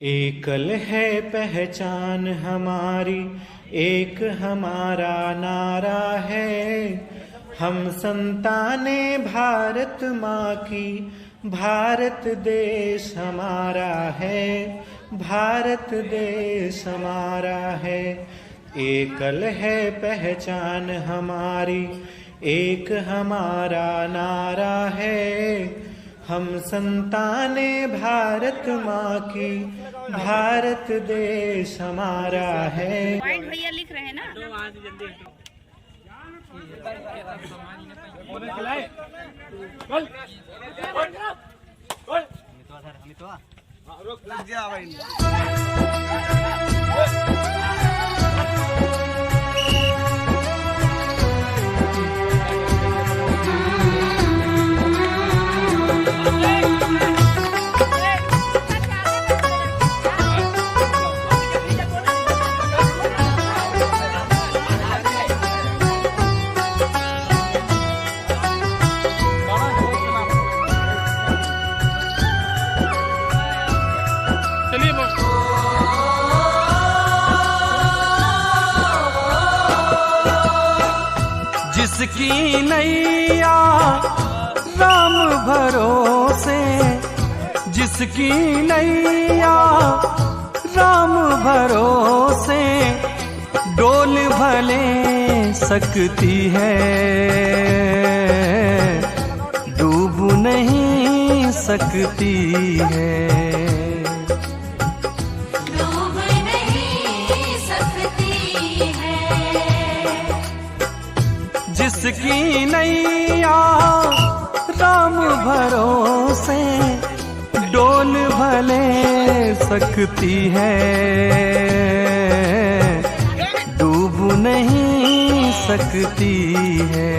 एकल है पहचान हमारी, एक हमारा नारा है। हम संताने भारत माँ की, भारत देश हमारा है, भारत देश हमारा है। एकल है पहचान हमारी, एक हमारा नारा है। हम संताने भारत माँ की, भारत देश हमारा है। पॉइंट भैया लिख रहे हैं ना। जिसकी नैया राम भरोसे, जिसकी नैया राम भरोसे, डोल भले सकती है, डूब नहीं सकती है। जिसकी नैया राम भरोसे, डोल भले सकती है, डूब नहीं सकती है।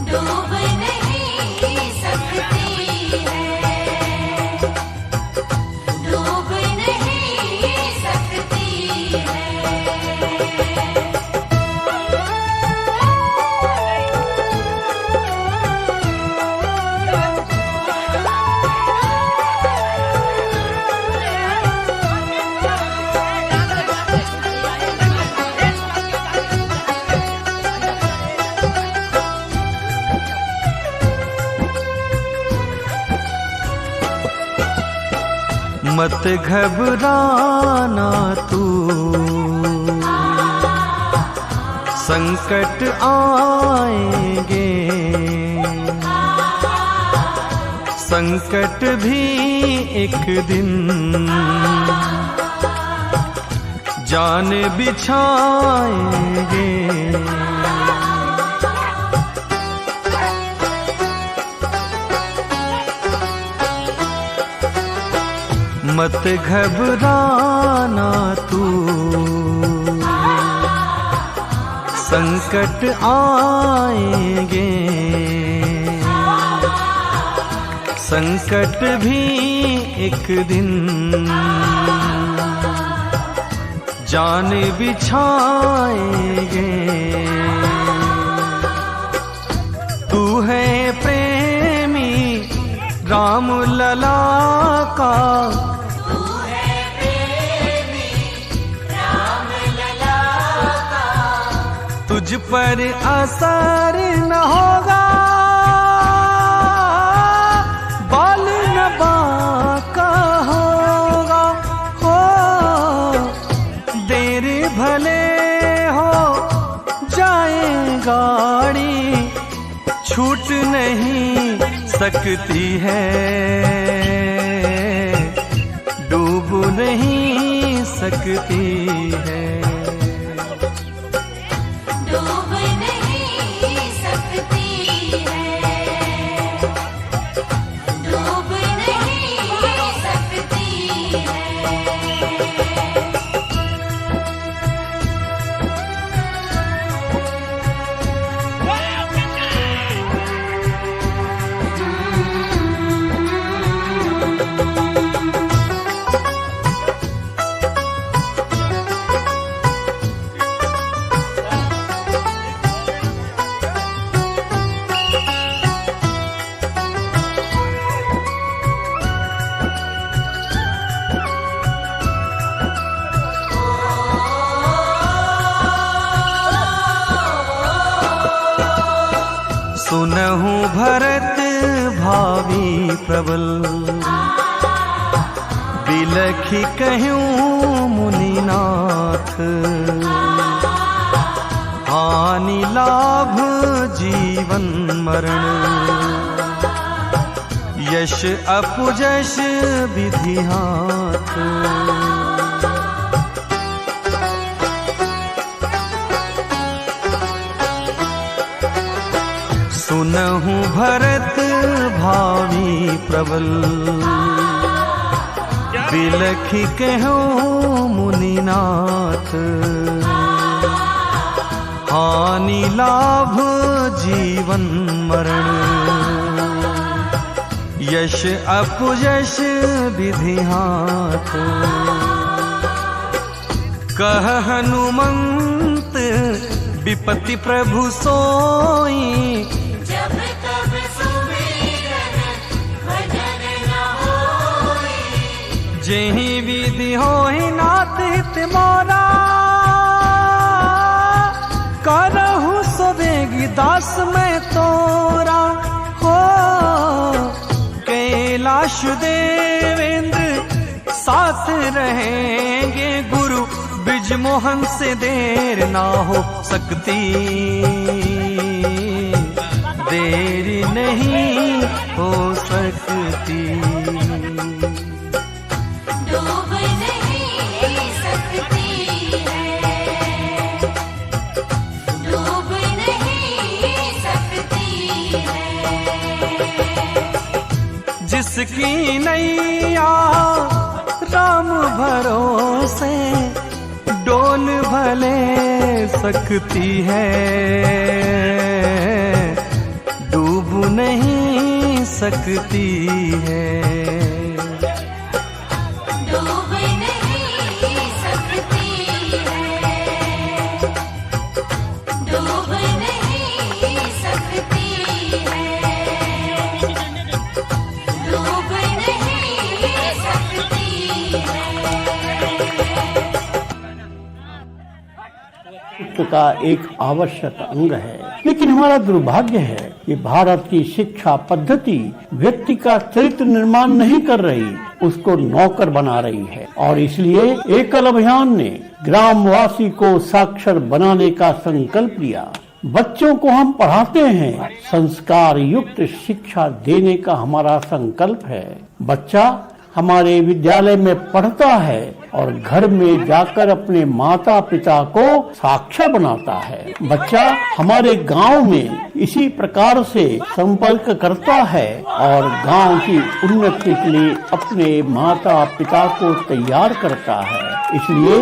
डूब नहीं सकती है, डूब नहीं सकती है। मत घबराना तू, संकट आएंगे, संकट भी एक दिन जान बिछाएंगे। मत घबराना तू, संकट आएंगे, संकट भी एक दिन जान बिछाएंगे। तू है प्रेमी राम लला का, तुझ पर असर न होगा, बाल न बांका होगा। हो देर भले हो जाए गाड़ी, छूट नहीं सकती है, डूब नहीं सकती है। डूब नहीं सकती है, डूब नहीं सकती है। सुनहु भरत भावी प्रबल, बिलखी कहूँ मुनिनाथ, हानि लाभ जीवन मरण, यश अपजश विधि हाथ। सुनहु भरत भावी प्रबल, बिलखी कहूँ मुनिनाथ, हानि लाभ जीवन मरण, यश अपयश विधि हाथ। कह हनुमंत विपति प्रभु सोई, जब तब सुमिरन भजन न होई। जेहि विधि होहि नाथ हित मोरा, करहु सवेगी दास में तोरा। हो कैलाश देवेंद्र साथ रहेंगे, गुरु बिजमोहन से देर ना हो सकती, देर नहीं हो सकती। डूब नहीं सकती है, डूब नहीं सकती है। जिसकी नैया राम भरोसे, डोल भले सकती है, डूब नहीं सकती है। डूब नहीं सकती है, डूब नहीं सकती है, डूब नहीं सकती है। शिक्षा का एक आवश्यक अंग है, लेकिन हमारा दुर्भाग्य है कि भारत की शिक्षा पद्धति व्यक्ति का चरित्र निर्माण नहीं कर रही, उसको नौकर बना रही है। और इसलिए एकल अभियान ने ग्रामवासी को साक्षर बनाने का संकल्प लिया। बच्चों को हम पढ़ाते हैं, संस्कार युक्त शिक्षा देने का हमारा संकल्प है। बच्चा हमारे विद्यालय में पढ़ता है और घर में जाकर अपने माता पिता को साक्षर बनाता है। बच्चा हमारे गांव में इसी प्रकार से संपर्क करता है और गांव की उन्नति के लिए अपने माता पिता को तैयार करता है। इसलिए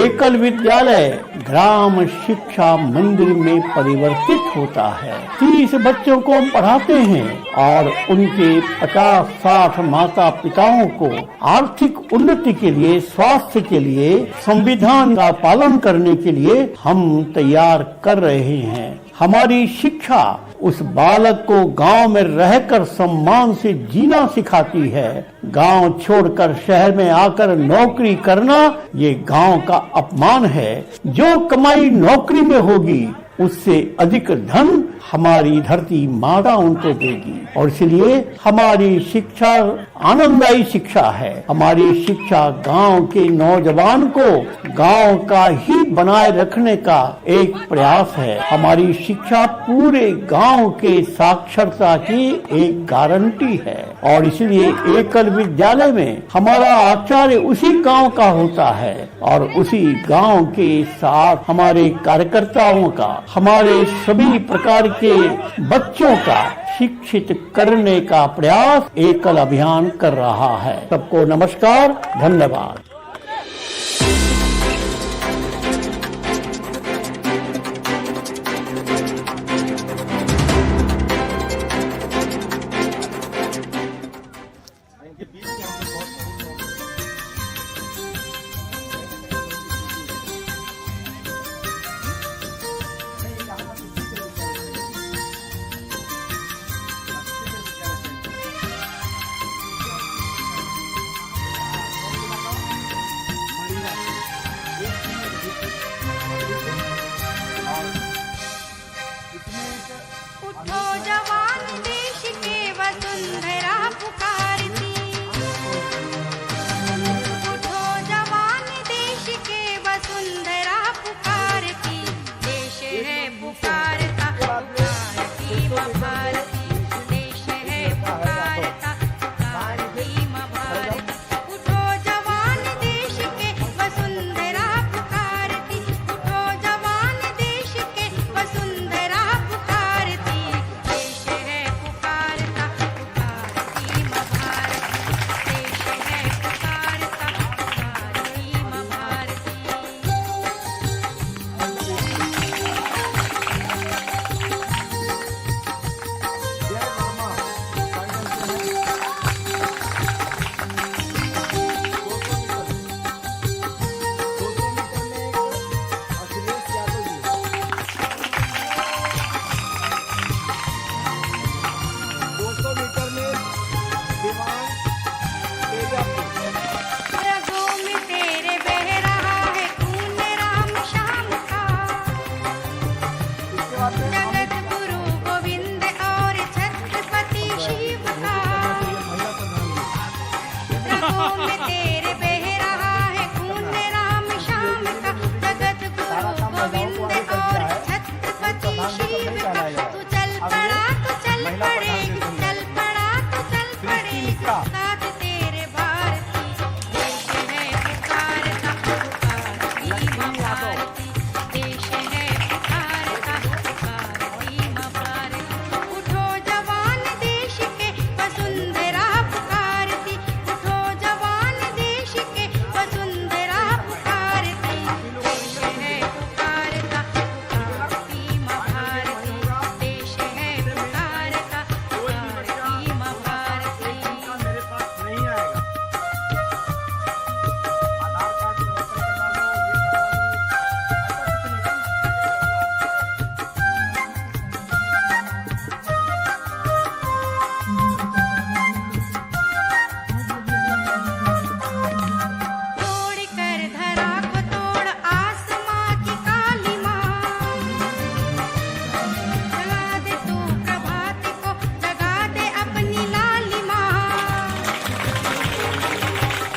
एकल विद्यालय ग्राम शिक्षा मंदिर में परिवर्तित होता है। 30 बच्चों को हम पढ़ाते हैं और उनके 50-60 माता पिताओं को आर्थिक उन्नति के लिए, स्वास्थ्य के लिए, संविधान का पालन करने के लिए हम तैयार कर रहे हैं। हमारी शिक्षा उस बालक को गांव में रहकर सम्मान से जीना सिखाती है। गांव छोड़कर शहर में आकर नौकरी करना ये गांव का अपमान है। जो कमाई नौकरी में होगी उससे अधिक धन हमारी धरती माता उनको देगी। और इसलिए हमारी शिक्षा आनंददायी शिक्षा है। हमारी शिक्षा गांव के नौजवान को गांव का ही बनाए रखने का एक प्रयास है। हमारी शिक्षा पूरे गांव के साक्षरता की एक गारंटी है। और इसलिए एकल विद्यालय में हमारा आचार्य उसी गांव का होता है और उसी गांव के साथ हमारे कार्यकर्ताओं का, हमारे सभी प्रकार के बच्चों का शिक्षित करने का प्रयास एकल अभियान कर रहा है। सबको नमस्कार, धन्यवाद। रगों में तेरे बह रहा है खून राम श्याम का, जगत गुरु गोविंद और छत्रपति शिव का। रगों में तेरे बह रहा है खून राम श्याम का, जगत गुरु गोविंद और छत्रपति शिव का। तू चल पड़ा तो चल पड़ेगी, चल पड़ा तो चल पड़ेगी, साथ तेरे भारती। देश है पुकार का, पुकारती माँ भारती। देश है पुकार का, पुकारती माँ भारती। उठो जवान देश के वसुंधरा पुकारती, उठो जवान देश के वसुंधरा पुकारती। देश है पुकार का, पुकारती माँ भारती। देश है पुकार का, पुकारती माँ भारती। तोड़ कर धरा को तोड़ आसमां की काली माँ, जगा दे तू प्रभात को, जगा दे अपनी लाली माँ।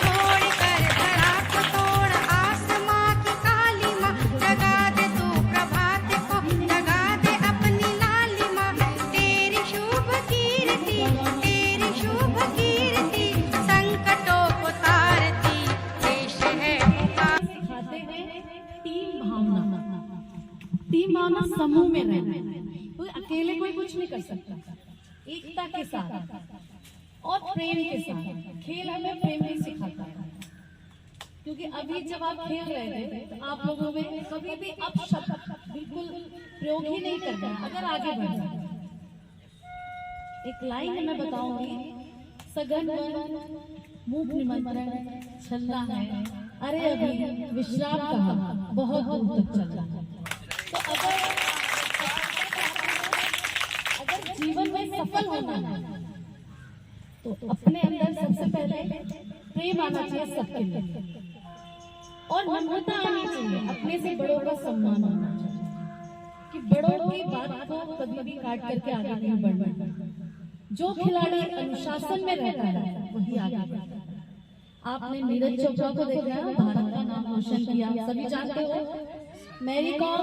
तोड़ कर धरा को तोड़ आसमां की काली माँ, जगा दे तू प्रभात को, जगा दे अपनी लाली माँ। तेरी शुभ कीर्ति, तेरी शुभ कीर्ति, संकटों को तारती। देश है पुकार। सिखाते हैं टीम भावना। टीम भावना समूह में रहना, कोई अकेले कोई कुछ नहीं कर सकता। एकता के साथ और प्रेम के साथ। खेल हमें प्रेम ही सिखाता है, क्योंकि अभी जब आप खेल रहे थे तो आप लोगों में कभी भी अपशब्द बिल्कुल प्रयोग ही नहीं करना अगर आगे बढ़ना। एक लाइन मैं बताऊंगी, सघन वन मूक निमंत्रण छलना है, अरे अभी विश्राम कहा बहुत दूर तक चलना। तो अगर जीवन में सफल होना है तो अपने अंदर सबसे पहले प्रेम आना चाहिए सबके लिए, और नम्रता आनी चाहिए। अपने से बड़ों का सम्मान होना चाहिए कि बड़ों की बात को कभी भी काट करके आगे नहीं बढ़ना। जो खिलाड़ी अनुशासन में रहता है वही आगे बढ़ता है। आपने नीरज चोपड़ा को देखा है, भारत का नाम रोशन किया, सभी जानते हो। मैरी कॉम,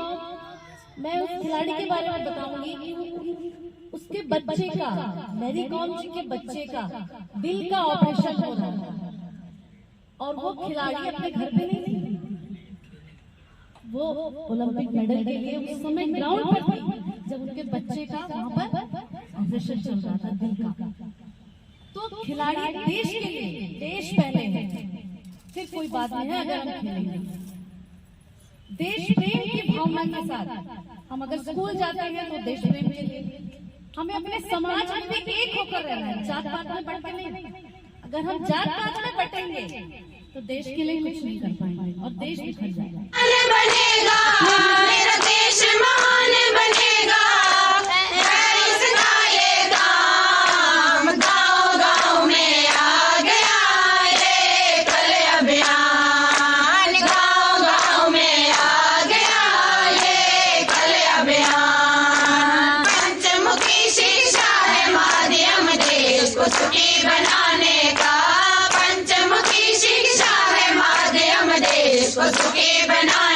मैं उस खिलाड़ी के बारे में बताऊंगी कि उसके बच्चे का, मैरी कॉम जी के बच्चे का दिल का ऑपरेशन हो रहा है, और वो खिलाड़ी अपने घर पे नहीं थी। वो ओलंपिक मेडल के लिए उस समय ग्राउंड पर थी जब उनके बच्चे का वहां पर ऑपरेशन चल रहा था दिल का। तो खिलाड़ी देश के लिए, देश पहले है, फिर कोई बात नहीं है अगर हम खेलेंगे। देश प्रेम की भावना के साथ हम अगर स्कूल जाते हैं तो देश प्रेम के लिए हमें अपने समाज में भी एक होकर रहना है, जात पात में बट के नहीं। अगर हम जात पात में बटेंगे तो देश के लिए कुछ नहीं कर पाएंगे और देश बिखर जाएगा। बनेगा मेरा देश महान बनेगा, इसका ये काम गाँव-गाँव में आ गया ये कल अभियान, गाँव-गाँव में आ गया ये कल अभियान। पंचमुखी शिक्षा है माध्यम देश को सुखी बनाने का, पंचमुखी शिक्षा है माध्यम देश को सुखी बनाने